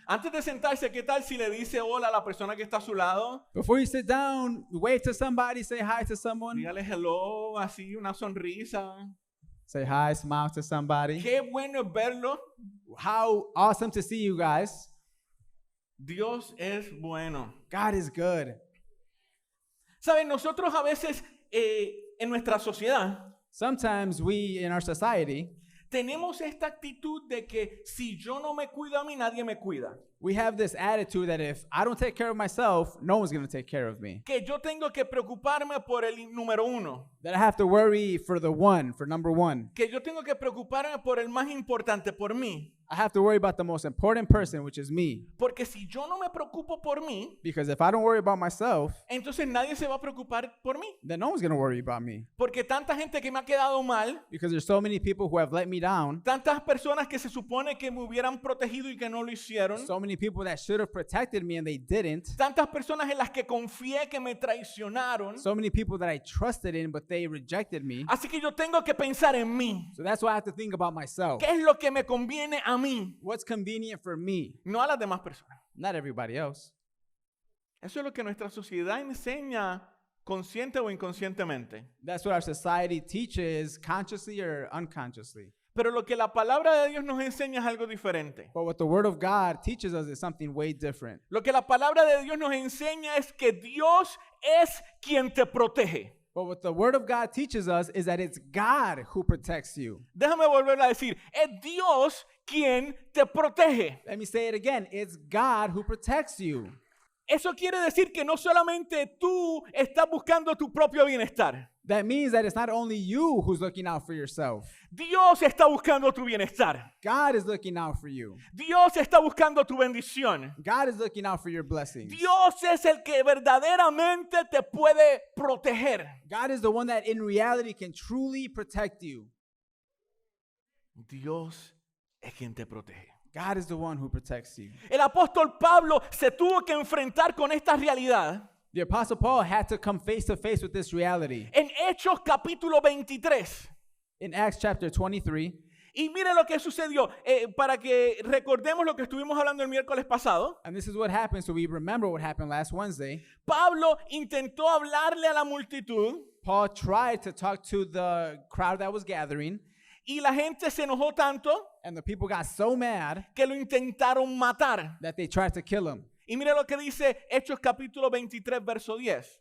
Antes de sentarse, ¿qué tal si le dice hola a la persona que está a su lado? Before you sit down, wave to somebody, say hi to someone. Dígale hello, así, una sonrisa. Say hi, smile to somebody. Qué bueno es verlo. How awesome to see you guys. Dios es bueno. God is good. ¿Saben? Nosotros a veces en nuestra sociedad Sometimes we in our society, tenemos esta actitud de que si yo no me cuido a mí, nadie me cuida. we have this attitude that if I don't take care of myself, no one's going to take care of me. Que yo tengo que preocuparme por el número uno. That I have to worry for number one. Que yo tengo que preocuparme por el más importante, por mí. I have to worry about the most important person, which is me. Porque si yo no me preocupo por mí, Because if I don't worry about myself, entonces nadie se va a preocupar por mí. then no one's going to worry about me. Porque tanta gente que me ha quedado mal, Because there's so many people who have let me down, tantas personas que se supone que me hubieran protegido y que no lo hicieron, so many people that should have protected me and they didn't, tantas personas en las que confié que me traicionaron. so many people that I trusted in but they rejected me. Así que yo tengo que pensar en mí. So that's why I have to think about myself. ¿Qué es lo que me conviene a mí? What's convenient for me, No a las demás personas. not everybody else. Eso es lo que nuestra sociedad enseña consciente o inconscientemente. That's what our society teaches, consciously or unconsciously. Pero lo que la palabra de Dios nos enseña es algo diferente. But what the Word of God teaches us is something way different. Lo que la palabra de Dios nos enseña es que Dios es quien te protege. But what the Word of God teaches us is that it's God who protects you. Déjame volver a decir, es Dios quien te protege. Let me say it again. It's God who protects you. Eso quiere decir que no solamente tú estás buscando tu propio bienestar. That means that it's not only you who's looking out for yourself. Dios está buscando tu bienestar. God is looking out for you. Dios está buscando tu bendición. God is looking out for your blessings. Dios es el que verdaderamente te puede proteger. God is the one that in reality can truly protect you. Dios es quien te protege. God is the one who protects you. El apóstol Pablo se tuvo que enfrentar con esta realidad The Apostle Paul had to come face to face with this reality. en Hechos capítulo 23. In Acts chapter 23, Y mire lo que sucedió, para que recordemos lo que estuvimos hablando el miércoles pasado. and this is what happened, so we remember what happened last Wednesday. Pablo intentó hablarle a la multitud Paul tried to talk to the crowd that was gathering, y la gente se enojó tanto and the people got so mad que lo intentaron matar. that they tried to kill him. Y mire lo que dice Hechos capítulo 23, verso 10.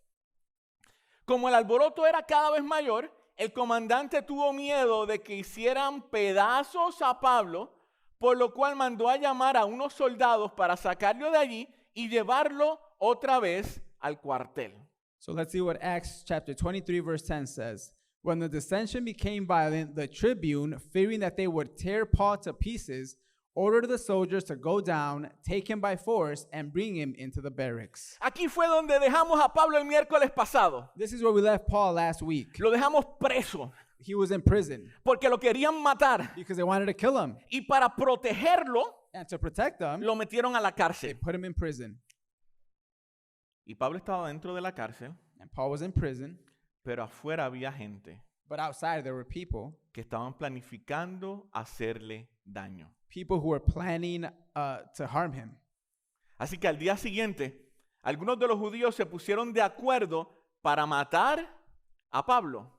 Como el alboroto era cada vez mayor, el comandante tuvo miedo de que hicieran pedazos a Pablo, por lo cual mandó a llamar a unos soldados para sacarlo de allí y llevarlo otra vez al cuartel. So let's see what Acts chapter 23 verse 10 says. When the dissension became violent, the tribune, fearing that they would tear Paul to pieces, ordered the soldiers to go down, take him by force, and bring him into the barracks. Aquí fue donde dejamos a Pablo el miércoles pasado. This is where we left Paul last week. Lo dejamos preso He was in prison porque lo querían matar. because they wanted to kill him. Y para protegerlo, And to protect him, lo metieron a la they cárcel. put him in prison. Y Pablo estaba dentro de la cárcel, And Paul was in prison, pero afuera había gente but outside there were people que estaban planificando hacerle daño. who were planning to harm him. Así que al día siguiente, algunos de los judíos se pusieron de acuerdo para matar a Pablo.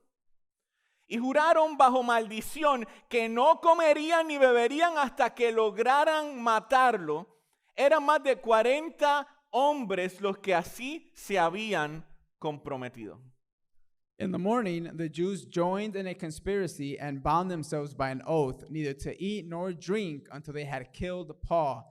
Y juraron bajo maldición que no comerían ni beberían hasta que lograran matarlo. Eran más de 40 hombres los que así se habían comprometido. In the morning, the Jews joined in a conspiracy and bound themselves by an oath, neither to eat nor drink until they had killed Paul.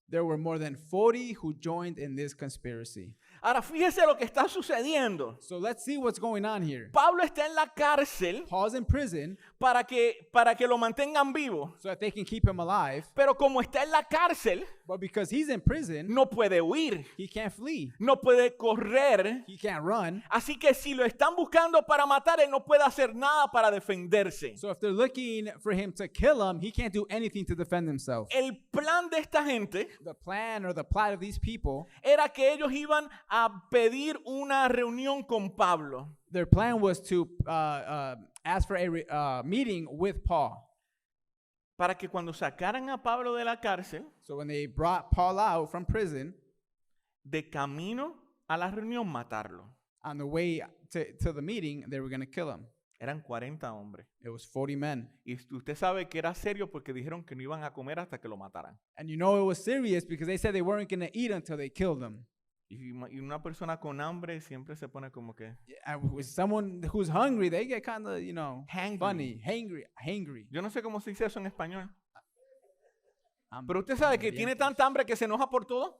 There were more than 40 who joined in this conspiracy. Ahora fíjese lo que está sucediendo. So let's see what's going on here. Pablo está en la cárcel Paul's in prison para que lo mantengan vivo. so that they can keep him alive, Pero como está en la cárcel, but because he's in prison, no puede huir, he can't flee. no puede correr. He can't run. Así que si lo están buscando para matar, él no puede hacer nada para defenderse. So if they're looking for him to kill him, he can't do anything to defend himself. El plan de esta gente The plan or the plot of these people, era que ellos iban a pedir una reunión con Pablo. their plan was to ask for a meeting with Paul. para que cuando sacaran a Pablo de la cárcel, So when they brought Paul out from prison, de camino a la reunión matarlo. on the way to the meeting, they were going to kill him. Eran 40 hombres. It was 40 men. Y usted sabe que era serio porque dijeron que no iban a comer hasta que lo mataran. And you know it was serious because they said they weren't going to eat until they killed him. Y una persona con hambre siempre se pone como que And with someone who's hungry, they get kind of, hangry. funny, hangry. Yo no sé cómo se dice eso en español. I'm- Pero usted sabe que I'm tiene bien- tanta hambre que se enoja por todo.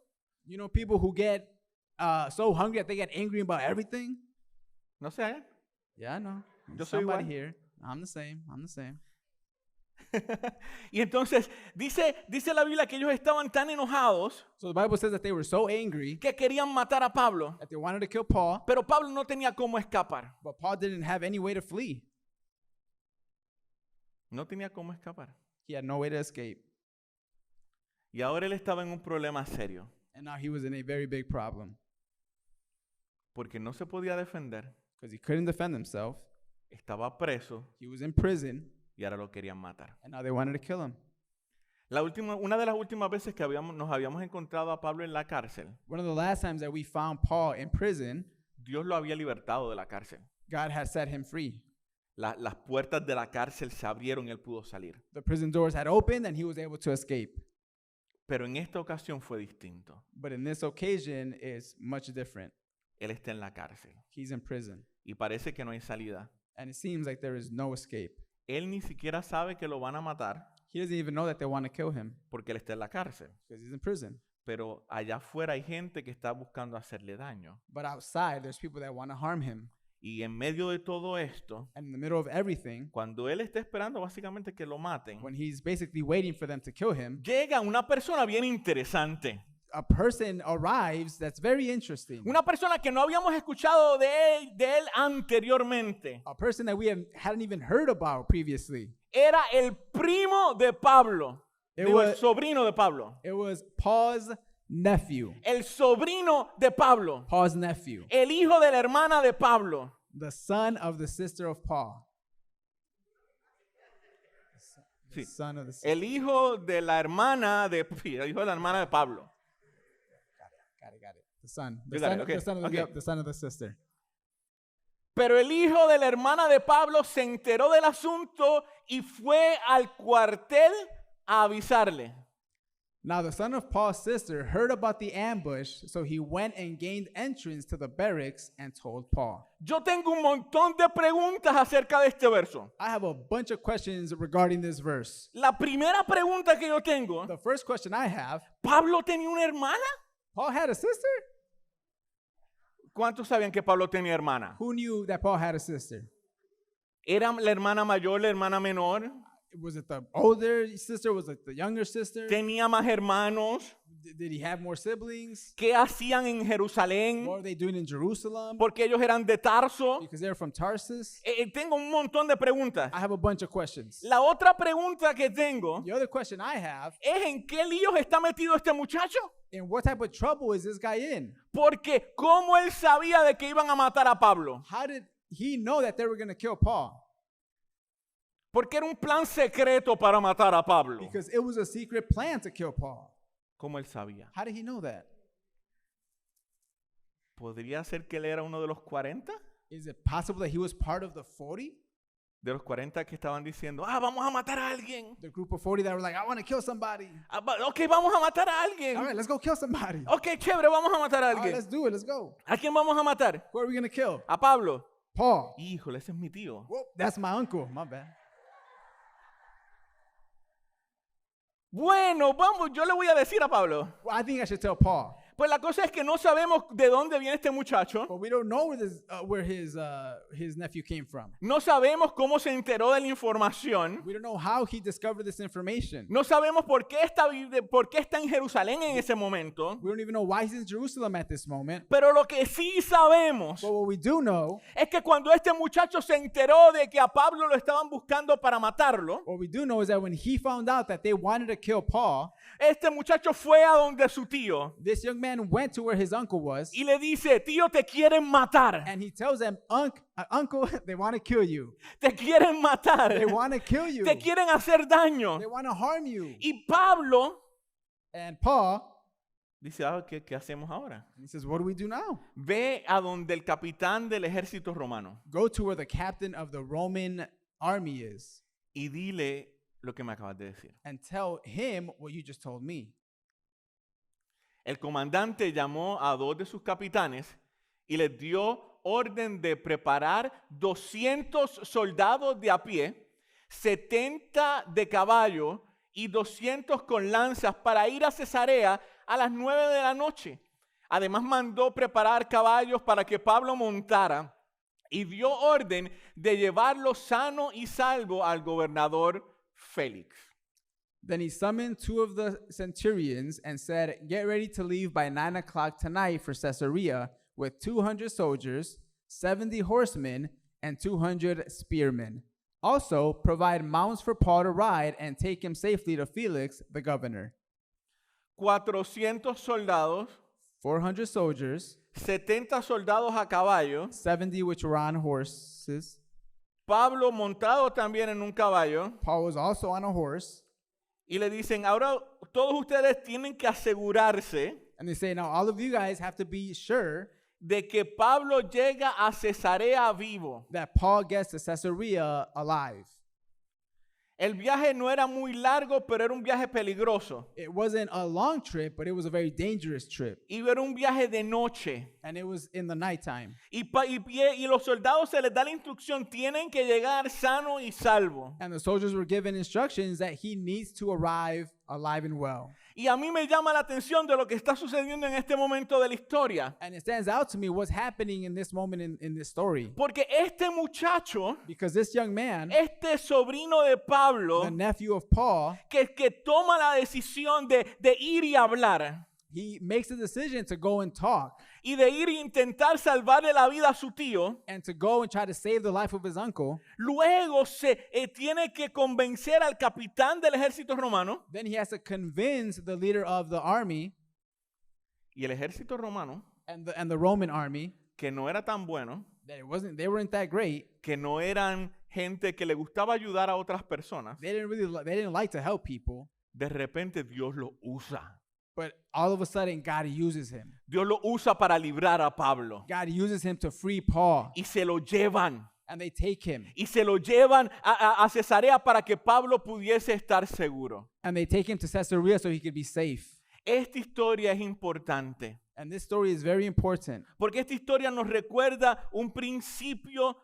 You know people who get so hungry that they get angry about everything? No sé. Yeah, I know. Yo soy Somebody igual. here. I'm the same. Y entonces dice la Biblia que ellos estaban tan enojados So the Bible says that they were so angry que querían matar a Pablo. that they wanted to kill Paul, Pero Pablo no tenía cómo escapar. but Paul didn't have any way to flee. No tenía cómo escapar. He had no way to escape. Y ahora él estaba en un problema serio. And now he was in a very big problem Porque no se podía defender. because he couldn't defend himself. Estaba preso He was in prison, y ahora lo querían matar. and now they wanted to kill him. Una de las últimas veces que nos habíamos encontrado a Pablo en la cárcel, One of the last times that we found Paul in prison, Dios lo había libertado de la cárcel. God had set him free. Las puertas de la cárcel se abrieron y él pudo salir. The prison doors had opened and he was able to escape. Pero en esta ocasión fue distinto. But in this occasion, it's much different. Él está en la cárcel He's in prison, y parece que no hay salida. and it seems like there is no escape. Él ni siquiera sabe que lo van a matar He doesn't even know that they want to kill him porque él está en la cárcel. because he's in prison. Pero allá afuera hay gente que está buscando hacerle daño. But outside, there's people that want to harm him. Y en medio de todo esto, And in the middle of everything, cuando él está esperando básicamente que lo maten, when he's basically waiting for them to kill him, llega una persona bien interesante. a person arrives that's very interesting. Una persona que no habíamos escuchado de él anteriormente. A person that we hadn't even heard about previously. Era el primo de Pablo. It Digo, el was- sobrino de Pablo. It was Paul's nephew. El sobrino de Pablo. Paul's nephew. El hijo de la hermana de Pablo. The son of the sister of Paul. The Sí. son of the sister. El hijo de la hermana de, sí, el hijo de la hermana de Pablo. Got it. The son. The You got son, it, okay, the son of the, okay. yep, the son of the sister. Pero el hijo de la hermana de Pablo se enteró del asunto y fue al cuartel a avisarle. Now the son of Paul's sister heard about the ambush, so he went and gained entrance to the barracks and told Paul. Yo tengo un montón de preguntas acerca de este verso. I have a bunch of questions regarding this verse. La primera pregunta que yo tengo, The first question I have, ¿Pablo tenía una hermana? Paul had a sister? ¿Cuántos sabían que Pablo tenía hermana? Who knew that Paul had a sister? ¿Era la hermana mayor, la hermana menor? Was it the older sister? Was it the younger sister? ¿Tenía más hermanos? Did he have more siblings? ¿Qué hacían en Jerusalén? What were they doing in Jerusalem? Porque ellos eran de Tarso. Because they're from Tarsus? Tengo un montón de preguntas. I have a bunch of questions. La otra pregunta que tengo The other question I have, es en qué líos está metido este muchacho. in what type of trouble is this guy in? Porque ¿cómo él sabía de que iban a matar a Pablo? How did he know that they were going to kill Paul? Porque era un plan secreto para matar a Pablo. Because it was a secret plan to kill Paul. ¿Cómo él sabía? How did he know that? ¿Podría ser que él era uno de los 40? Is it possible that he was part of the 40? De los 40 que estaban diciendo, vamos a matar a alguien. The group of 40 that were like, I want to kill somebody. Ok, vamos a matar a alguien. All right, let's go kill somebody. Ok, chévere, vamos a matar a All right, alguien. let's do it. Let's go. ¿A quién vamos a matar? Who are we going to kill? A Pablo. Paul. Híjole, ese es mi tío. Whoop, that's my uncle. My bad. Bueno, vamos, yo le voy a decir a Pablo. Well, I think I should tell Paul. Pues la cosa es que no sabemos de dónde viene este muchacho. But we don't know where his nephew came from. No sabemos cómo se enteró de la información. We don't know how he discovered this information. No sabemos por qué está en Jerusalén en ese momento. We don't even know why he's in Jerusalem at this moment. Pero lo que sí sabemos But what we do know, es que cuando este muchacho se enteró de que a Pablo lo estaban buscando para matarlo, is that when he found out that they wanted to kill Paul, este muchacho fue a donde su tío this young man went to where his uncle was, y le dice, tío, te quieren matar, and he tells them, uncle, they want to kill you. te quieren matar, They want to kill you. te quieren hacer daño. They want to harm you. Y Pablo And Paul, dice, ¿qué hacemos ahora? he says, what do we do now? Ve a donde el capitán del ejército romano Go to where the captain of the Roman army is y dile lo que me acabas de decir. and tell him what you just told me. El comandante llamó a 2 de sus capitanes y les dio orden de preparar 200 soldados de a pie, 70 de caballo y 200 con lanzas para ir a Cesarea a las 9 de la noche. Además mandó preparar caballos para que Pablo montara y dio orden de llevarlo sano y salvo al gobernador Félix. Then he summoned 2 of the centurions and said, get ready to leave by 9 o'clock tonight for Caesarea with 200 soldiers, 70 horsemen, and 200 spearmen. Also, provide mounts for Paul to ride and take him safely to Felix, the governor. 400 soldados, 400 soldiers, 70 soldados a caballo, 70 which were on horses. Pablo montado también en un caballo, Paul was also on a horse. y le dicen, ahora todos ustedes tienen que asegurarse And they say, now all of you guys have to be sure de que Pablo llega a Cesarea vivo. that Paul gets to Caesarea alive. El viaje no era muy largo, pero era un viaje peligroso. It wasn't a long trip, but it was a very dangerous trip. Y era un viaje de noche. And it was in the nighttime. Y los soldados se les da la instrucción, tienen que llegar sano y salvo. And the soldiers were given instructions that he needs to arrive alive and well. Y a mí me llama la atención de lo que está sucediendo en este momento de la historia. And it stands out to me what's happening in this moment in this story. Porque este muchacho, Because this young man, este sobrino de Pablo, the nephew of Paul, que toma la decisión de ir y hablar, he makes a decision to go and talk y de ir e intentar salvarle la vida a su tío, and to go and try to save the life of his uncle. luego tiene que convencer al capitán del ejército romano, Then he has to convince the leader of the army y el ejército romano, and the Roman army que no era tan bueno, that they weren't that great. que no eran gente que le gustaba ayudar a otras personas, They didn't like to help people, de repente Dios lo usa. but all of a sudden God uses him. Dios lo usa para librar a Pablo. God uses him to free Paul, Y se lo llevan. and they take him. Y se lo llevan a Cesarea para que Pablo pudiese estar seguro. And they take him to Caesarea so he could be safe. Esta historia es importante. And this story is very important Porque esta historia nos recuerda un principio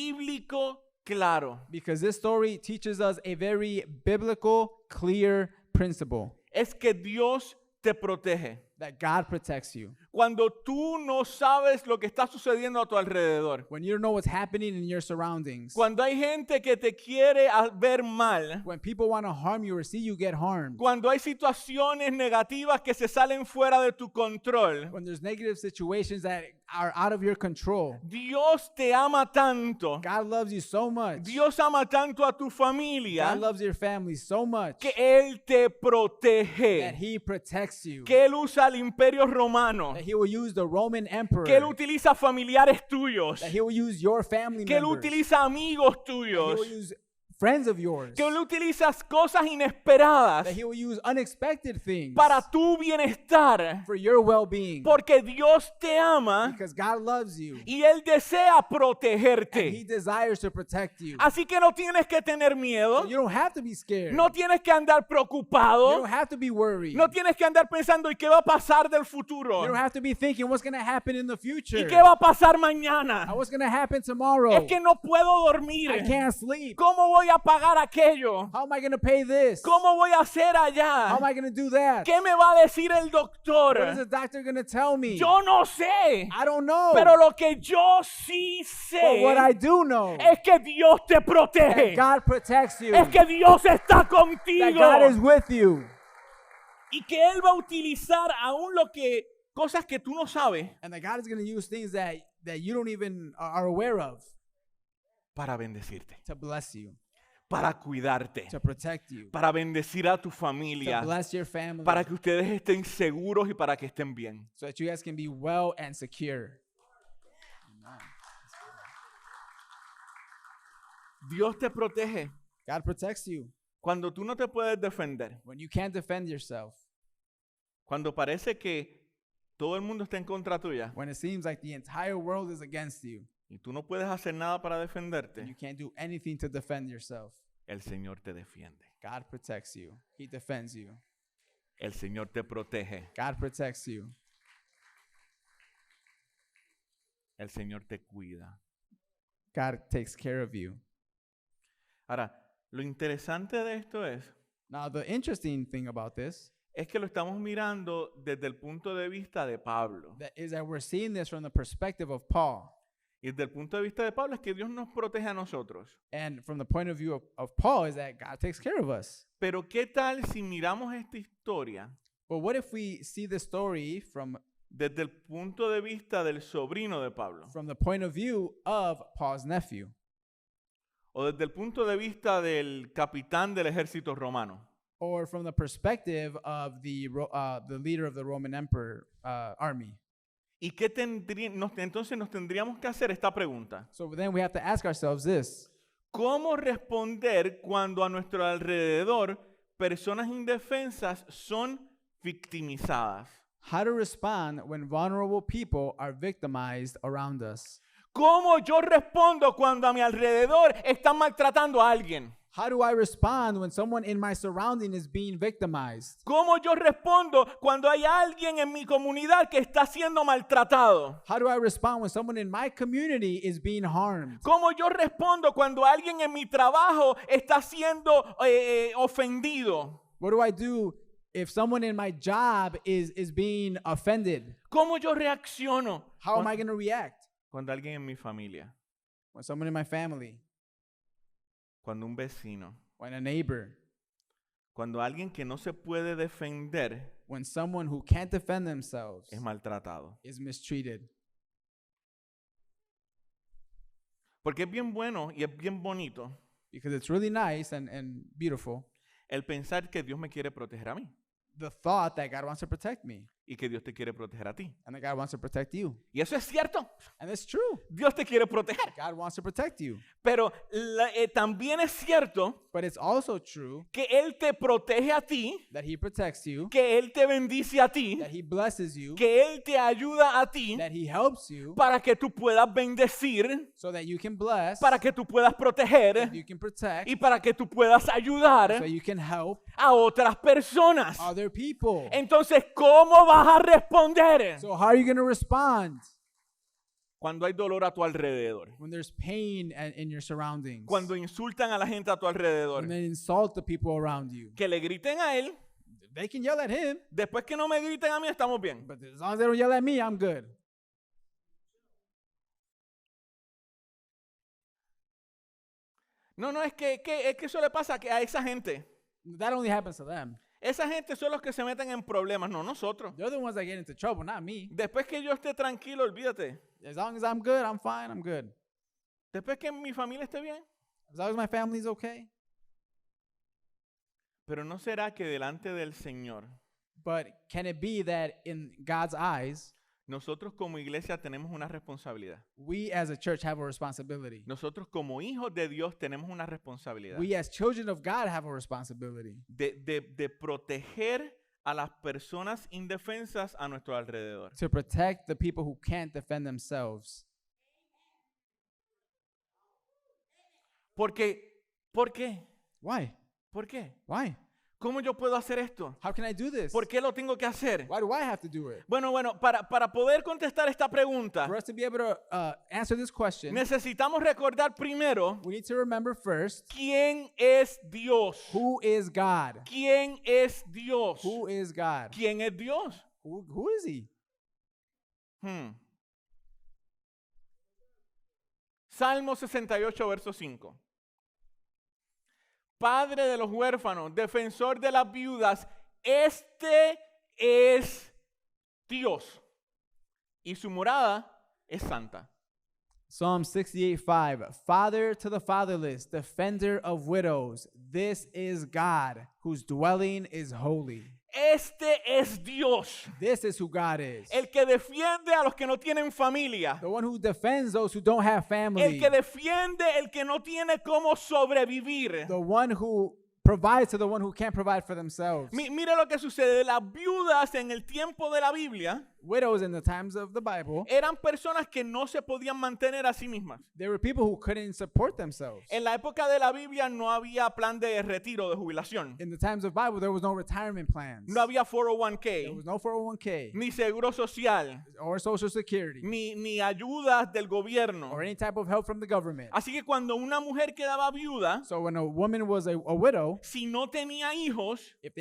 bíblico claro. because this story teaches us a very biblical, clear principle Es que Dios te protege. that God protects you. Cuando tú no sabes lo que está sucediendo a tu alrededor. When you don't know what's happening in your surroundings, Cuando hay gente que te quiere ver mal. when people want to harm you or see you get harmed, Cuando hay situaciones negativas que se salen fuera de tu control. when there's negative situations that are out of your control, Dios te ama tanto. God loves you so much. Dios ama tanto a tu familia God loves your family so much que Él te that protege. he protects you. Que Él usa el imperio romano. That he will use the Roman emperor. Que Él utiliza familiares tuyos. That he will use your family Que Él members. utiliza amigos That he tuyos. will use friends of yours. Que Él utiliza cosas inesperadas That he will use unexpected things para tu bienestar. for your well-being. Porque Dios te ama Because God loves you. y Él desea And he protegerte. desires to protect you. Así que no tienes que tener miedo. So you don't have to be scared. No tienes que andar You preocupado. don't have to be worried. No tienes que andar pensando, ¿y qué va a pasar del You futuro? don't have to be thinking what's going to happen in the ¿Y future. qué va a pasar mañana? Or what's going to happen tomorrow. Es que no puedo dormir. I can't sleep. ¿Cómo voy a pagar aquello? How am I going to pay this? ¿Cómo voy a hacer How allá? am I going to do that? ¿Qué me va a decir el What is doctor? the doctor going to tell me? Yo no sé. I don't know. Pero lo que yo sí But what I sé do know es que Dios te that protege. God protects you. Es que Dios está That God is contigo. with you. Y que Él va a utilizar aún cosas que tú no sabes And that God is going to use things that you don't even are aware of para bendecirte. to bless you. para cuidarte, to protect you, para bendecir a tu to familia, bless your family, para que ustedes estén seguros y para que estén bien. so that you guys can be well and secure. Dios te protege God protects you cuando tú no te puedes defender, when you can't defend yourself, cuando parece que todo el mundo está en contra tuya when it seems like the entire world is against you, y tú no puedes hacer nada para and you defenderte. can't do anything to defend yourself. El Señor te defiende. God protects you. He defends you. El Señor te protege. God protects you. El Señor te cuida. God takes care of you. Ahora, lo interesante de esto Now, the interesting thing about this es que lo estamos mirando desde el punto de vista de Pablo. is that we're seeing this from the perspective of Paul. Y desde el punto de vista de Pablo es que Dios nos protege a nosotros. And from the point of view of Paul is that God takes care of us. Pero ¿qué tal si miramos esta historia But what if we see the story from desde el punto de vista del sobrino de Pablo? the point of view of Paul's nephew? O desde el punto de vista del capitán del ejército romano. Or from the perspective of the leader of the Roman Emperor army? ¿Y qué entonces nos tendríamos que hacer esta pregunta? So then we have to ask ourselves this. ¿Cómo responder cuando a nuestro alrededor personas indefensas son victimizadas? How to respond when vulnerable people are victimized around us? ¿Cómo yo respondo cuando a mi alrededor están maltratando a alguien? How do I respond when someone in my surrounding is being victimized? ¿Cómo yo respondo cuando hay alguien en mi comunidad que está siendo maltratado? How do I respond when someone in my community is being harmed? ¿Cómo yo respondo cuando alguien en mi trabajo está siendo ofendido? What do I do if someone in my job is being offended? ¿Cómo yo reacciono How am I going to react? cuando alguien en mi familia, When someone in my family, cuando un vecino, when a neighbor, cuando alguien que no se puede defender when someone who can't defend themselves es maltratado? is mistreated? Porque es bien bueno y es bien bonito Because it's really nice and beautiful, el pensar que Dios me quiere proteger a mí the thought that God wants to protect me y que Dios te quiere proteger a ti. and that God wants to protect you. Y eso es cierto. And it's true. Dios te quiere proteger. God wants to protect you. Pero también es cierto But it's also true que Él te protege a ti, that He protects you, que Él te bendice a ti, that He blesses you, que Él te ayuda a ti that He helps you para que tú puedas bendecir, so that you can bless, para que tú puedas proteger that you can protect, y para que tú puedas ayudar so you can help a otras personas. other people. Entonces, ¿cómo vas a responder So how are you going to respond cuando hay dolor a tu alrededor? when there's pain in your surroundings? Cuando insultan a la gente a tu alrededor. When they insult the people around you? Que le griten a él, They can yell at him, después que no me griten a mí, estamos bien. but as long as they don't yell at me, I'm good. No, es que eso le pasa a esa gente. That only happens to them. Esa gente son los que se meten en problemas, no nosotros. They're the ones that get into trouble, not me. Después que yo esté tranquilo, olvídate. As long as I'm good, I'm fine, I'm good. Después que mi familia esté bien. As long as my family's okay. Pero no será que delante del Señor, But can it be that in God's eyes, nosotros como iglesia tenemos una responsabilidad? we as a church have a responsibility? Nosotros como hijos de Dios tenemos una responsabilidad We as children of God have a responsibility de proteger a las personas indefensas a nuestro alrededor. to protect the people who can't defend themselves. ¿Por qué? Why? ¿Por qué? Why? ¿Cómo yo puedo hacer esto? How can I do this? ¿Por qué lo tengo que hacer? Why do I have to do it? Bueno, para poder contestar esta pregunta, For us to be able to answer this question, necesitamos recordar primero we need to remember first, quién es Dios. who is God? ¿Quién es Dios? Who is God? ¿Quién es Dios? Who is He? Salmo 68, verso 5. Padre de los huérfanos, defensor de las viudas, este es Dios. Y su morada es santa. Psalm 68:5. Father to the fatherless, defender of widows. This is God, whose dwelling is holy. Este es Dios, This is who God is. el que defiende a los que no tienen familia, The one who defends those who don't have el family. que defiende el que no tiene cómo sobrevivir. The one who provides to the one who can't provide for themselves. Mire lo que sucede, las viudas en el tiempo de la Biblia Widows in the times of the Bible, eran personas que no se podían mantener a sí mismas. they were people who couldn't support themselves. En la época de la Biblia no había plan de retiro, de jubilación. In the times of Bible, there was no retirement plans. No había There 401k, was no 401k ni seguro social, or Social Security ni ayudas del gobierno. or any type of help from the government. Así que cuando una mujer quedaba viuda, So when a woman was a widow, si no tenía hijos, if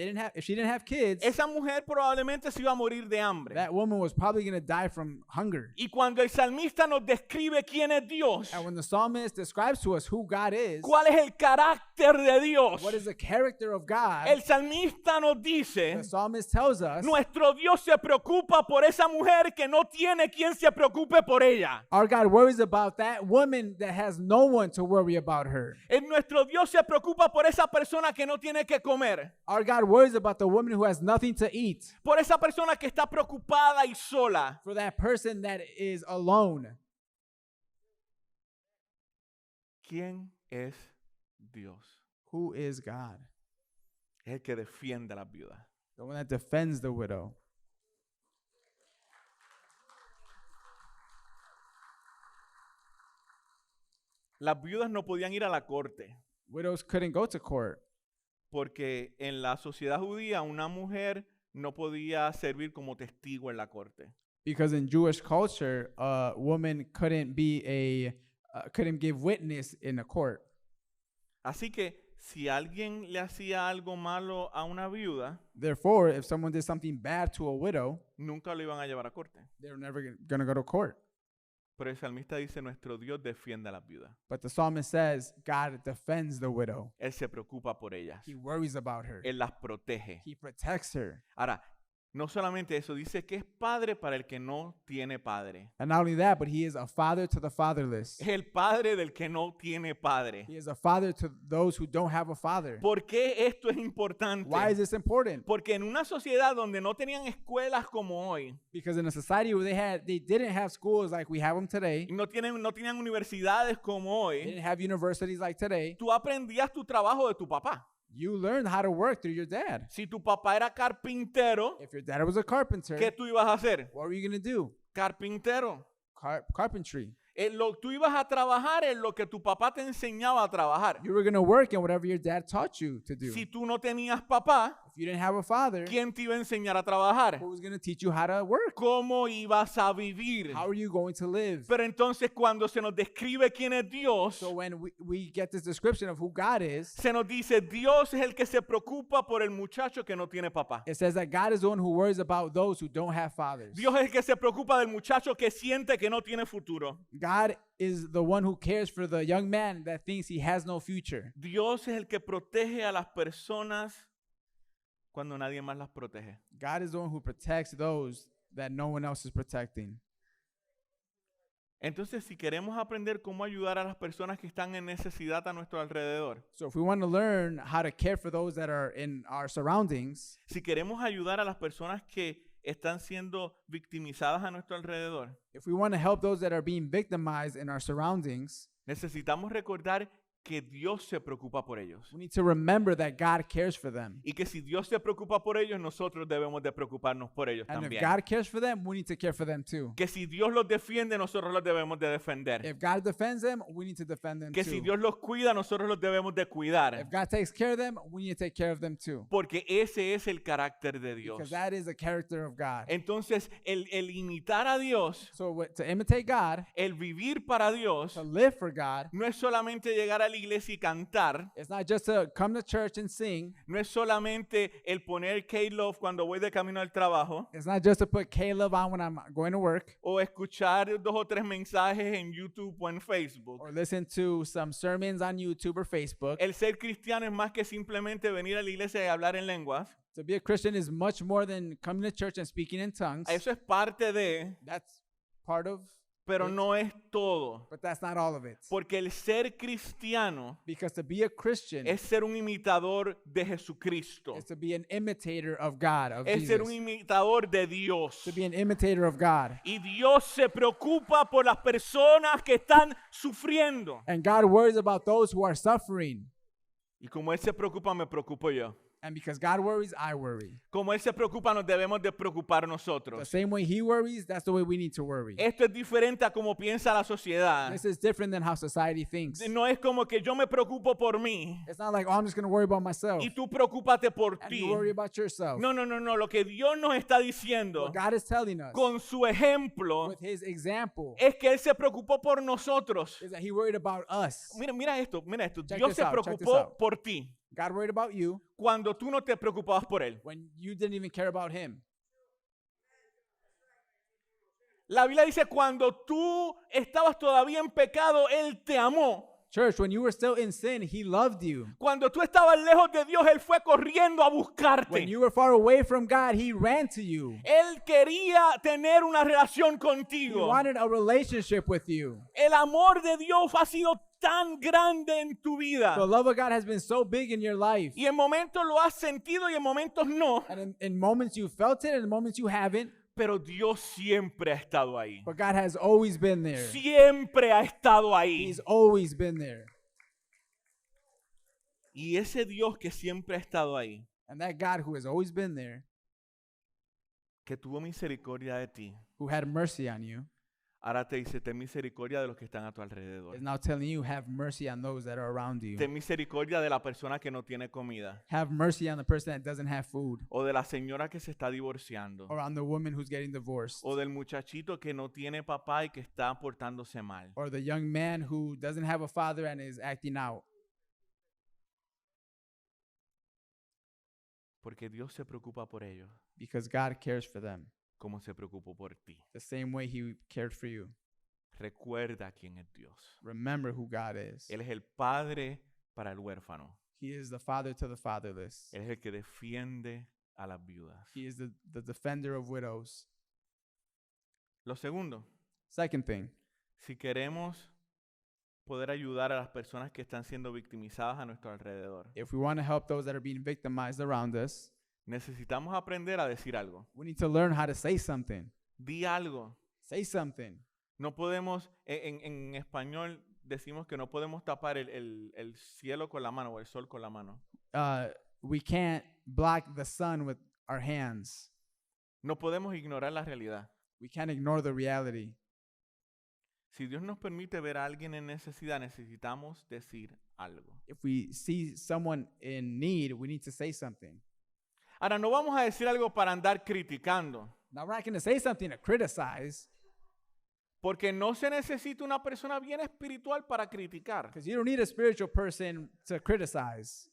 she didn't have kids, esa mujer probablemente se iba a morir de hambre. that woman was probably going to die from hunger. Y cuando el salmista nos describe quién es Dios, And when the psalmist describes to us who God is, cuál es el carácter de Dios, what is the character of God, el salmista nos dice, the psalmist tells us, nuestro Dios se preocupa por esa mujer que no tiene quien se preocupe por ella. our God worries about that woman that has no one to worry about her. Nuestro Dios se preocupa por esa persona que no tiene que comer, Our God worries about the woman who has nothing to eat, por esa persona que está preocupada y sola. for that person that is alone. ¿Quién es Dios? Who is God? Es el que defiende a las viudas. The one that defends the widow. Las viudas no podían ir a la corte Widows couldn't go to court porque en la sociedad judía una mujer no podía servir como testigo en la corte. because in Jewish culture, a woman couldn't couldn't give witness in a court. Así que si alguien le hacía algo malo a una viuda, Therefore, if someone did something bad to a widow, nunca lo iban a llevar a corte. they're never going to go to court. Pero el salmista dice, nuestro Dios defiende a las viudas. But the psalmist says God defends the widow. Él se preocupa por ellas. He worries about her. Él las protege. He protects her. Ahora, no solamente eso, dice que es padre para el que no tiene padre. And not only that, but he is a father to the fatherless. Es el padre del que no tiene padre. He is a father to those who don't have a father. ¿Por qué esto es importante? Why is this important? Porque en una sociedad donde no tenían escuelas como hoy, Because in a society where they didn't have schools like we have them today, y no tenían universidades como they hoy, didn't have universities like today, tú aprendías tu trabajo de tu papá. you learned how to work through your dad. Si tu papá era carpintero, If your dad was a carpenter, ¿qué tú ibas a hacer? what were you going to do? Carpintero. Carpentry. Tú ibas a trabajar en lo que tu papá te enseñaba a trabajar. You were going to work in whatever your dad taught you to do. Si tú no tenías papá, If you didn't have a father, ¿quién te iba a enseñar a trabajar? who was going to teach you how to work? ¿Cómo ibas a vivir? How are you going to live? Pero entonces cuando se nos describe quién es Dios, So when we get this description of who God is, se nos dice, Dios es el que se preocupa por el muchacho que no tiene papá. it says that God is the one who worries about those who don't have fathers. Dios es el que se preocupa del muchacho que siente que no tiene futuro. God is the one who cares for the young man that thinks he has no future. Dios es el que protege a las personas cuando nadie más las protege. God is the one who protects those that no one else is protecting. Entonces, si queremos aprender cómo ayudar a las personas que están en necesidad a nuestro alrededor, So if we want to learn how to care for those that are in our surroundings, si queremos ayudar a las personas que están siendo victimizadas a nuestro alrededor, if we want to help those that are being victimized in our surroundings, necesitamos recordar que Dios se preocupa por ellos. we need to remember that God cares for them. Y que si Dios se preocupa por ellos, nosotros debemos de preocuparnos por ellos And if también. God cares for them, we need to care for them too. Que si Dios los defiende, nosotros los debemos de defender. If God defends them, we need to defend them Que si too. Dios los cuida, nosotros los debemos de cuidar. If God takes care of them, we need to take care of them too. Porque ese es el carácter de Dios. Because that is the character of God. Entonces, el imitar a Dios, So to imitate God, el vivir para Dios, to live for God, no es solamente llegar a la iglesia y cantar. it's not just to come to church and sing. No es solamente el poner K-Love cuando voy de camino al trabajo. It's not just to put Caleb on when I'm going to work O escuchar 2 o 3 mensajes en YouTube o en Facebook. or listen to some sermons on YouTube or Facebook. El ser cristiano es más que simplemente venir a la iglesia y hablar en lenguas. To be a Christian is much more than coming to church and speaking in tongues. Eso es parte de, That's part of, pero it, no es todo. but that's not all of it. Porque el ser cristiano Because to be a Christian es ser un imitador de Jesucristo. is to be an imitator of God, of Es ser un Jesus. imitador de Dios. To be an imitator of God. Y Dios se preocupa por las personas que están sufriendo. And God worries about those who are suffering. Y como Él se preocupa, me preocupo yo. And because God worries, I worry. Como Él se preocupa, nos debemos de preocupar The nosotros. same way He worries, that's the way we need to worry. Esto es diferente a como piensa la sociedad. This is different than how society thinks. No es como que yo me preocupo por mí It's not like, oh, I'm just going to worry about myself. y tú preocúpate por And ti. you worry about yourself. No, no, no, no. Lo que Dios nos está diciendo What God is telling us con su ejemplo with His example es que Él se preocupó por nosotros. is that He worried about us. Mira esto, mira esto. Check Dios this se out, check this preocupó out. por ti God worried about you cuando tú no te preocupabas por Él. when you didn't even care about Him. La Biblia dice, cuando tú estabas todavía en pecado, Él te amó. Church, when you were still in sin, He loved you. Cuando tú estabas lejos de Dios, Él fue corriendo a buscarte. When you were far away from God, He ran to you. Él quería tener una relación He contigo. wanted a relationship with you. El amor de Dios ha sido tan grande en tu vida. The love of God has been so big in your life. Y en momentos lo has sentido y en momentos no. And in moments you felt it and in moments you haven't. Pero Dios siempre ha estado ahí. But God has always been there. Siempre ha estado ahí. He's always been there. Y ese Dios que siempre ha estado ahí, And that God who has always been there, que tuvo misericordia de ti, who had mercy on you, ahora te dice, ten misericordia de los que están a tu alrededor. is now telling you, have mercy on those that are around you. Ten misericordia de la persona que no tiene comida. Have mercy on the person that doesn't have food. O de la señora que se está divorciando. Or on the woman who's getting divorced. O del muchachito que no tiene papá y que está portándose mal. Or the young man who doesn't have a father and is acting out. Porque Dios se preocupa por ellos Because God cares for them como se preocupó por ti. the same way He cared for you. Recuerda quién es Dios. Remember who God is. Él es el padre para el huérfano. He is the father to the fatherless. Él es el que defiende a las viudas. He is the defender of widows. Lo segundo, Second thing, si queremos poder ayudar a las personas que están siendo victimizadas a nuestro alrededor, if we want to help those that are being victimized around us, necesitamos aprender a decir algo. we need to learn how to say something. Di algo. Say something. No podemos, en español decimos que no podemos tapar el cielo con la mano o el sol con la mano. We can't block the sun with our hands. No podemos ignorar la realidad. We can't ignore the reality. Si Dios nos permite ver a alguien en necesidad, necesitamos decir algo. If we see someone in need, we need to say something. Ahora, no vamos a decir algo para andar criticando, Now, we're not going to say something to criticize, porque no se necesita una persona bien espiritual para criticar. because you don't need a spiritual person to criticize.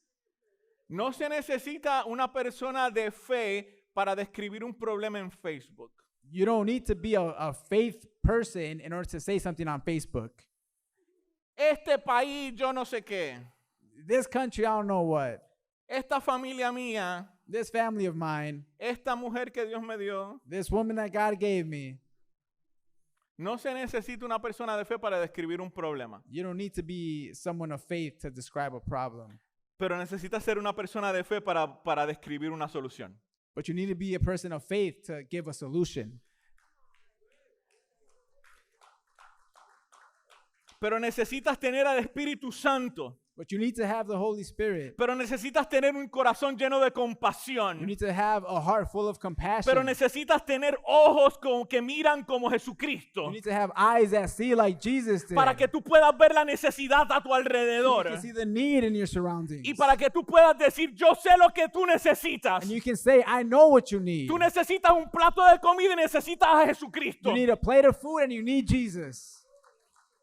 No se necesita una persona de fe para describir un problema en Facebook. You don't need to be a faith person in order to say something on Facebook. Este país, yo no sé qué. This country, I don't know what. Esta familia mía, This family of mine, esta mujer que Dios me dio. this woman that God gave me. No se necesita una persona de fe para describir un problema, You don't need to be someone of faith to describe a problem, pero necesitas ser una persona de fe para describir una solución. but you need to be a person of faith to give a solution. Pero necesitas tener al Espíritu Santo, But you need to have the Holy Spirit. pero necesitas tener un corazón lleno de You compasión, need to have a heart full of pero compassion. necesitas tener ojos que miran como You Jesucristo, need to have eyes that see like Jesus did. para que tú puedas ver la necesidad a tu So you alrededor can see the need in your surroundings. y para que tú puedas decir, yo sé lo que tú necesitas. And you can say, I know what you need. Tú necesitas un plato de comida y necesitas a Jesucristo. You need a plate of food and you need Jesus.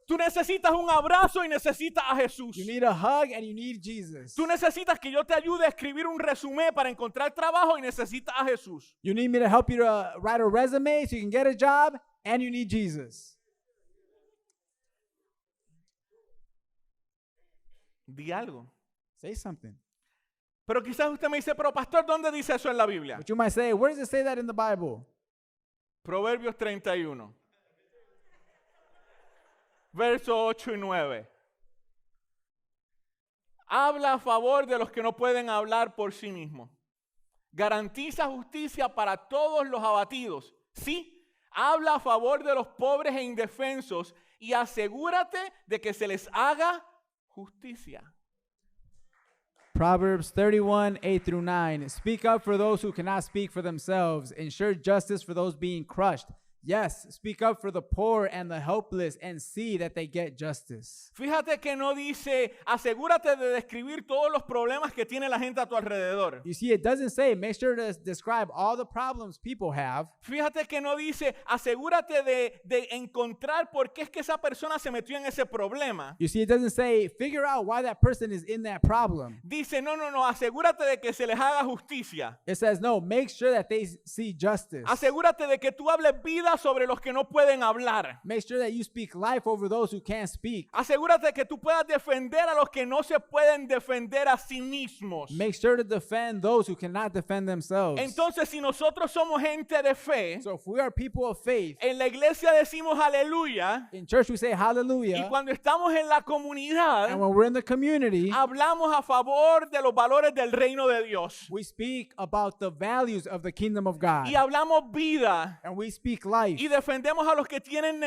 Tú necesitas un abrazo y necesitas a Jesús. You need a hug and you need Jesus. Tú necesitas que yo te ayude a escribir un resumen para encontrar trabajo y necesitas a Jesús. You need me to help you to write a resume so you can get a job and you need Jesus. Di algo. Say something. Pero quizás usted me dice, pero pastor, ¿dónde dice eso en la Biblia? But you might say, where does it say that in the Bible? Proverbios 31. versos 8 y 9. Habla a favor de los que no pueden hablar por sí mismos. Garantiza justicia para todos los abatidos. Sí, habla a favor de los pobres e indefensos y asegúrate de que se les haga justicia. Proverbs 31, 8 through 9. Speak up for those who cannot speak for themselves. Ensure justice for those being crushed. Yes, speak up for the poor and the helpless and see that they get justice. Fíjate que no dice, asegúrate de describir todos los problemas que tiene la gente a tu alrededor. You see, it doesn't say make sure to describe all the problems people have. Fíjate que no dice, asegúrate de encontrar por qué es que esa persona se metió en ese problema. You see, it doesn't say figure out why that person is in that problem. Dice, no, asegúrate de que se les haga justicia. It says, no, make sure that they see justice. Asegúrate de que tú hables vida sobre los que no pueden hablar. Make sure that you speak life over those who can't speak. Asegúrate de que tú puedas defender a los que no se pueden defender a sí mismos. Make sure to defend those who cannot defend themselves. Entonces, si nosotros somos gente de fe, So if we are people of faith, en la iglesia decimos aleluya, in church we say y hallelujah, cuando estamos en la comunidad, and when we're in the community, hablamos a favor de los valores del reino de Dios. we speak about the values of the kingdom of God. Y hablamos vida. And we speak life. Y defendemos a los que tienen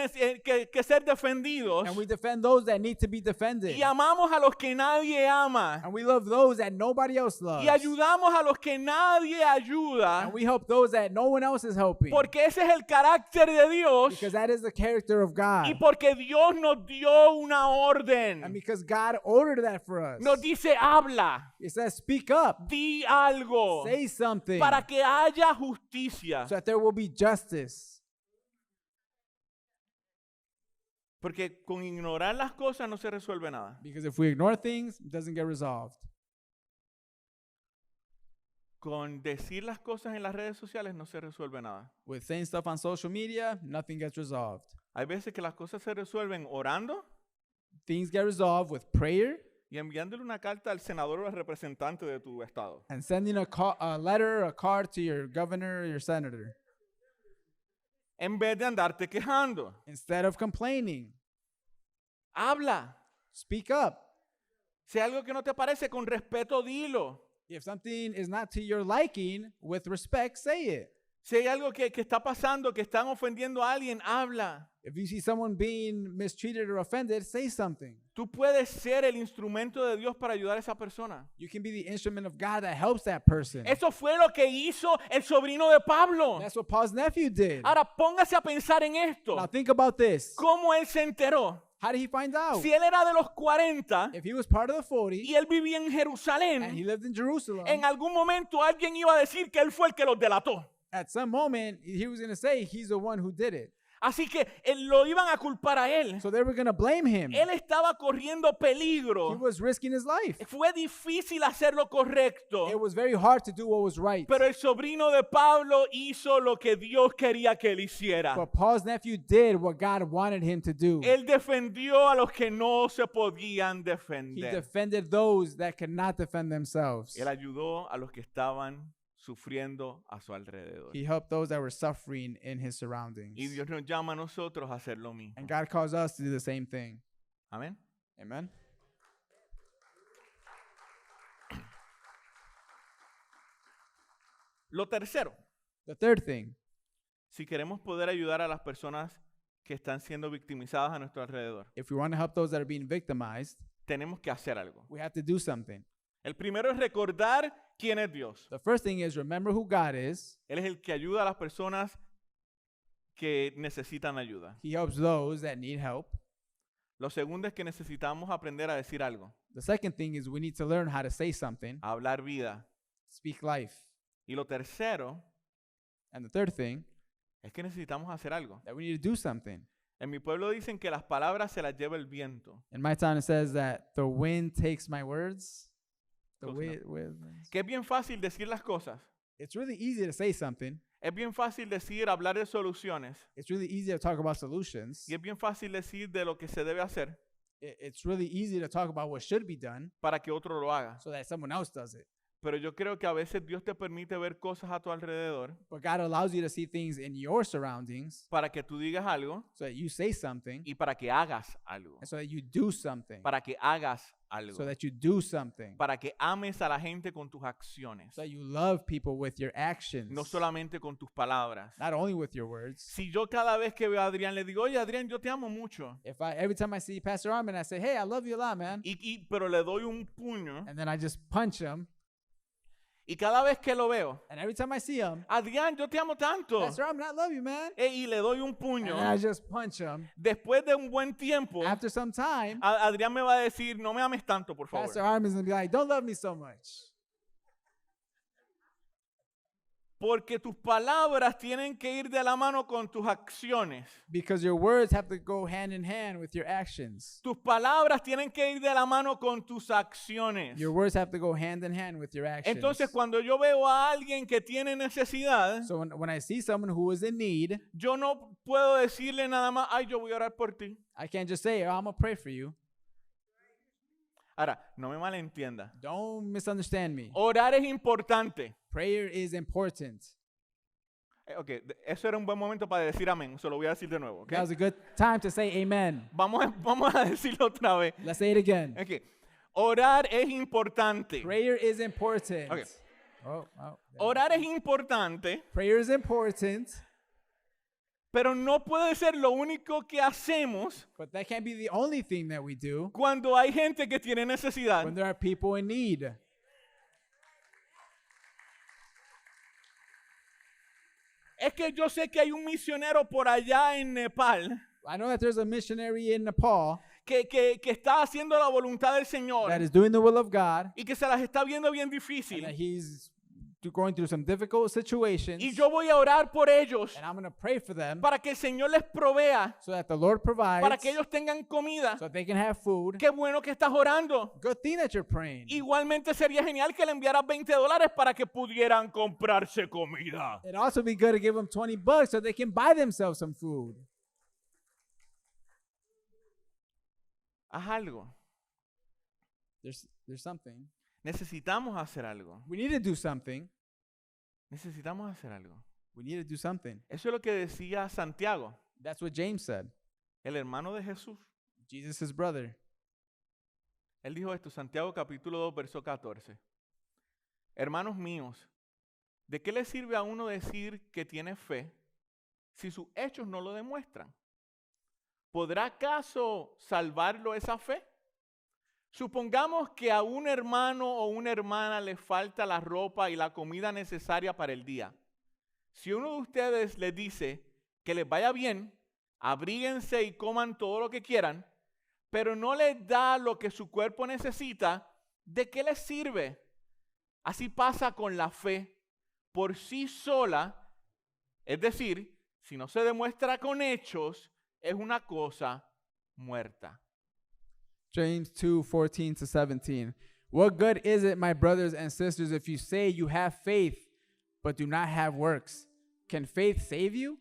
que ser defendidos. And we defend those that need to be defended. Y amamos a los que nadie ama. And we love those that nobody else loves. Y ayudamos a los que nadie ayuda. And we help those that no one else is helping. Porque ese es el carácter de Dios. Because that is the character of God. Y porque Dios nos dio una orden. And because God ordered that for us. Nos dice, habla. It says, speak up. Di algo. Say something. Para que haya justicia. So that there will be justice. Porque con ignorar las cosas no se resuelve nada. Because if we ignore things, it doesn't get resolved. Con decir las cosas en las redes sociales no se resuelve nada. With saying stuff on social media, nothing gets resolved. Hay veces que las cosas se resuelven orando Things get resolved with prayer y enviándole una carta al senador o al representante de tu estado. and sending a letter, a card to your governor or your senator. En vez de andarte quejando. Instead of complaining, Habla. speak up. Si hay algo que no te parece, con respeto dilo. If something is not to your liking, with respect, say it. Si hay algo que está pasando, que están ofendiendo a alguien, habla. If you see someone being mistreated or offended, say something. Tú puedes ser el instrumento de Dios para ayudar a esa persona. You can be the instrument of God that helps that person. Eso fue lo que hizo el sobrino de Pablo. That's what Paul's nephew did. Ahora póngase a pensar en esto. Now think about this. ¿Cómo él se enteró? How did he find out? Si él era de los 40 If he was part of the 40 y él vivía en and he Jerusalén, lived in Jerusalem, en algún momento alguien iba a decir que él fue el que los delató. at some moment he was going to say he's the one who did it. Así que lo iban a culpar a él. So they were going to blame him. Él estaba corriendo He peligro. was risking his life. Fue difícil hacer lo correcto. It was very hard to do what was right. Pero el sobrino de Pablo hizo lo que Dios quería que él hiciera. But Paul's nephew did what God wanted him to do. Él defendió a los que no se podían He defender. defended those that could not defend themselves. Él ayudó a los que estaban sufriendo a su alrededor. He helped those that were suffering in his surroundings. Y Dios nos llama a nosotros a hacer lo mismo. And God calls us to do the same thing. Amén. Amen. Lo tercero, The third thing, si queremos poder ayudar a las personas que están siendo victimizadas a nuestro alrededor, if we want to help those that are being victimized, tenemos que hacer algo. we have to do something. El primero es recordar quién es Dios. The first thing is remember who God is. Él es el que ayuda a las personas que necesitan ayuda. He helps those that need help. Lo segundo es que necesitamos aprender a decir algo, The second thing is we need to learn how to say something, a hablar vida. speak life. Y lo tercero And the third thing, es que necesitamos hacer algo. that we need to do something. En mi pueblo dicen que las palabras se las lleva el viento. In my town, it says that the wind takes my words. The Close enough. wind. Que es bien fácil decir las cosas. It's really easy to say something. Es bien fácil hablar de soluciones. It's really easy to talk about solutions. Y es bien fácil decir de lo que se debe hacer It's really easy to talk about what should be done para que otro lo haga. so that someone else does it. Pero yo creo que a veces Dios te permite ver cosas a tu alrededor But God allows you to see things in your surroundings para que tú digas algo so that you say something y para que hagas algo. and so that you do something. Para que hagas algo. So that you do something. Para que ames a la gente con tus acciones. So that you love people with your actions. No solamente con tus palabras. Not only with your words. Si yo cada vez que veo a Adrián le digo, oye Adrián, yo te amo mucho. Every time I see Pastor Armin, I say, hey, I love you a lot, man. Pero le doy un puño. And then I just punch him. Y cada vez que lo veo, And every time I see him, Adrián, yo te amo tanto. Pastor Armin, I love you, man. Y le doy un puño. And then I just punch him. Después de un buen tiempo, After some time, Adrián me va a decir, no me ames tanto, por favor. Pastor Armin's going to be like, don't love me so much. Porque tus palabras tienen que ir de la mano con tus acciones. Because your words have to go hand in hand with your actions. Tus palabras tienen que ir de la mano con tus acciones. Your words have to go hand in hand with your actions. Entonces, cuando yo veo a alguien que tiene necesidad, So when I see someone who is in need, yo no puedo decirle nada más, ay, yo voy a orar por ti. I can't just say, oh, I'm going to pray for you. Ahora, no me malentienda. Don't misunderstand me. Orar es importante. Prayer is important. Ok, eso era un buen momento para decir amén. Se lo voy a decir de nuevo. ¿Ok? That was a good time to say amen. Vamos a decirlo otra vez. Let's say it again. Ok, orar es importante. Prayer is important. Okay. Oh, Orar es importante, Prayer is important, pero no puede ser lo único que hacemos but that can't be the only thing that we do cuando hay gente que tiene necesidad. when there are people in need. Es que yo sé que hay un misionero por allá en Nepal I know that there's a missionary in Nepal que está haciendo la voluntad del Señor that is doing the will of God, y que se las está viendo bien and difícil. that he's going through some difficult situations, Y yo voy a orar por ellos and I'm going to pray for them para que el Señor les provea, so that the Lord provides, para que ellos tengan comida. so that they can have food. Qué bueno que estás orando. Good thing that you're praying. Igualmente sería genial que le enviaras $20 para que pudieran comprarse comida. It'd also be good to give them $20 so they can buy themselves some food. Haz algo. There's something. Necesitamos hacer algo. We need to do something. Necesitamos hacer algo. We need to do something. Eso es lo que decía Santiago, That's what James said. el hermano de Jesús. Jesus' brother. Él dijo esto, Santiago capítulo 2, verso 14. Hermanos míos, ¿de qué le sirve a uno decir que tiene fe si sus hechos no lo demuestran? ¿Podrá acaso salvarlo esa fe? Supongamos que a un hermano o una hermana le falta la ropa y la comida necesaria para el día. Si uno de ustedes les dice que les vaya bien, abríguense y coman todo lo que quieran, pero no les da lo que su cuerpo necesita, ¿de qué les sirve? Así pasa con la fe por sí sola, es decir, si no se demuestra con hechos, es una cosa muerta. James 2:14-17. What good is it, my brothers and sisters, if you say you have faith, but do not have works? Can faith save you?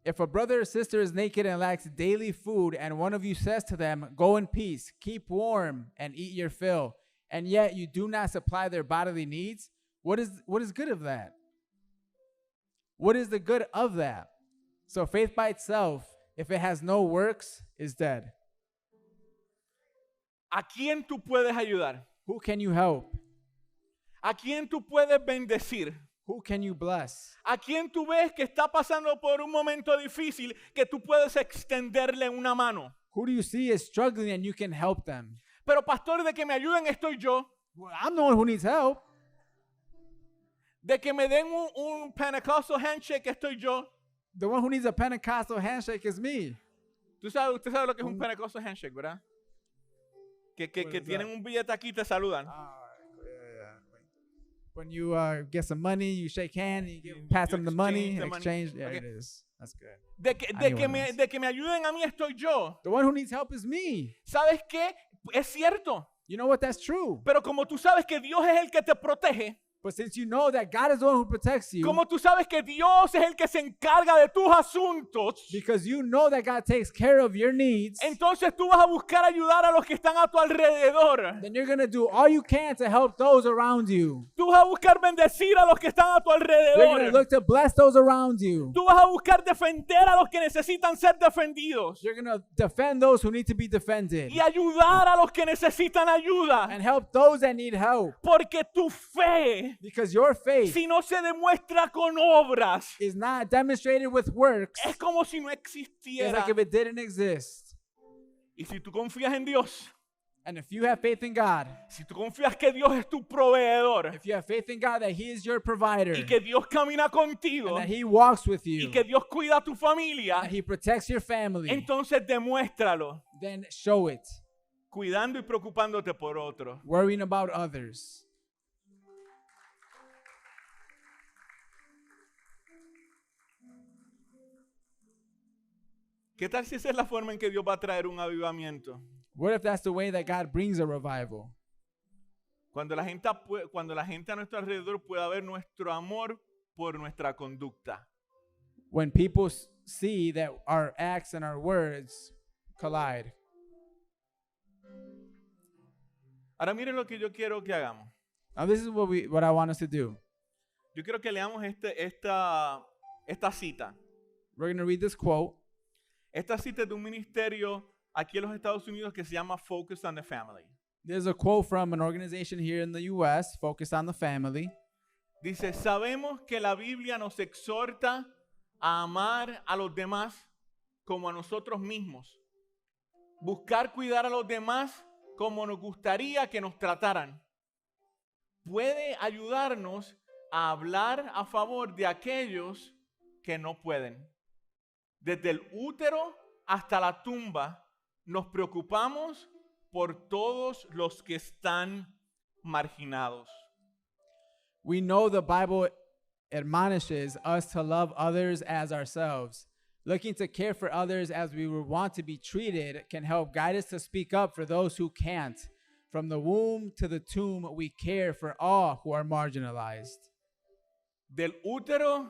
If a brother or sister is naked and lacks daily food, and one of you says to them, go in peace, keep warm, and eat your fill, and yet you do not supply their bodily needs, what is good of that? What is the good of that? So faith by itself, if it has no works, is dead. ¿A quién tú puedes ayudar? Who can you help? ¿A quién tú puedes bendecir? Who can you bless? ¿A quién tú ves que está pasando por un momento difícil que tú puedes extenderle una mano? Who do you see is struggling and you can help them? Pero pastor, de que me ayuden estoy yo. Well, I'm the one who needs help. De que me den un Pentecostal handshake estoy yo. The one who needs a Pentecostal handshake is me. Usted sabe lo que es un Pentecostal handshake, ¿verdad? Que tienen un billete aquí y te saludan. When you get some money, you shake hands, pass them the money, exchange the money. exchange. Yeah, Okay. it is. That's good. De que me ayuden a mí estoy yo. The one who needs help is me. ¿Sabes qué? Es cierto. You know what? That's true. Pero como tú sabes que Dios es el que te protege, But since you know that God is the one who protects you, como tú sabes que Dios es el que se encarga de tus asuntos, because you know that God takes care of your needs, entonces tú vas a buscar ayudar a los que están a tu alrededor. then you're going to do all you can to help those around you. Tú vas a buscar bendecir a los que están a tu You're going to alrededor. look to bless those around you. Tú vas a buscar defender a los que necesitan ser defendidos. You're going to defend those who need to be defended Y ayudar a los que necesitan ayuda. and help those that need help. Porque tu fe, Because your faith si no se demuestra con obras, is not demonstrated with works. es como si no It's existiera. like if it didn't exist. Y si tú confías en Dios, And if you have faith in God, si tú confías que Dios es tu proveedor if you have faith in God that He is your provider, y que Dios camina and contigo that He walks with y you, que Dios cuida a tu familia, and He protects your family, entonces demuéstralo, then show it, cuidando y preocupándote por otro. worrying about others. ¿Qué tal si esa es la forma en que Dios va a traer un avivamiento? What if that's the way that God brings a revival? Cuando la gente a nuestro alrededor pueda ver nuestro amor por nuestra conducta. When people see that our acts and our words collide. Ahora miren lo que yo quiero que hagamos. Now this is what I want us to do. Yo quiero que leamos esta cita. We're going to read this quote. Esta cita es de un ministerio aquí en los Estados Unidos que se llama Focus on the Family. There's a quote from an organization here in the U.S. focused on the family. Dice, sabemos que la Biblia nos exhorta a amar a los demás como a nosotros mismos. Buscar cuidar a los demás como nos gustaría que nos trataran. Puede ayudarnos a hablar a favor de aquellos que no pueden. Desde el útero hasta la tumba, nos preocupamos por todos los que están marginados. We know the Bible admonishes us to love others as ourselves. Looking to care for others as we would want to be treated can help guide us to speak up for those who can't. From the womb to the tomb, we care for all who are marginalized. Del útero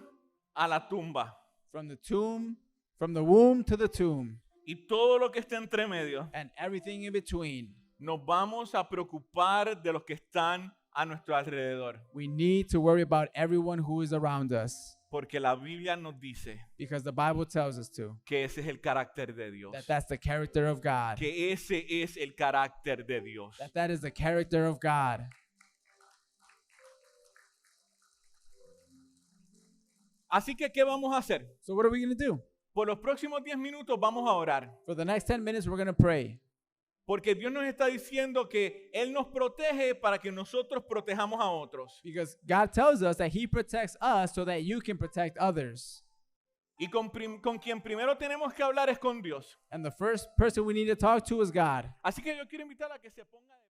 a la tumba. From the womb to the tomb, Y todo lo que está entre medio, and everything in between. nos vamos a preocupar de los que están a nuestro alrededor. We need to worry about everyone who is around us Porque la Biblia nos dice because the Bible tells us to. que ese es el carácter de Dios. That's the character of God. Que ese es el carácter de Dios. That is the character of God. Así que, ¿qué vamos a hacer? So what are we going to do? Por los próximos 10 minutos vamos a orar. For the next 10 minutes, we're going to pray. Porque Dios nos está diciendo que Él nos protege para que nosotros protejamos a otros. Because God tells us that He protects us so that you can protect others. Y con quien primero tenemos que hablar es con Dios. And the first person we need to talk to is God. Así que yo quiero invitar a que se ponga de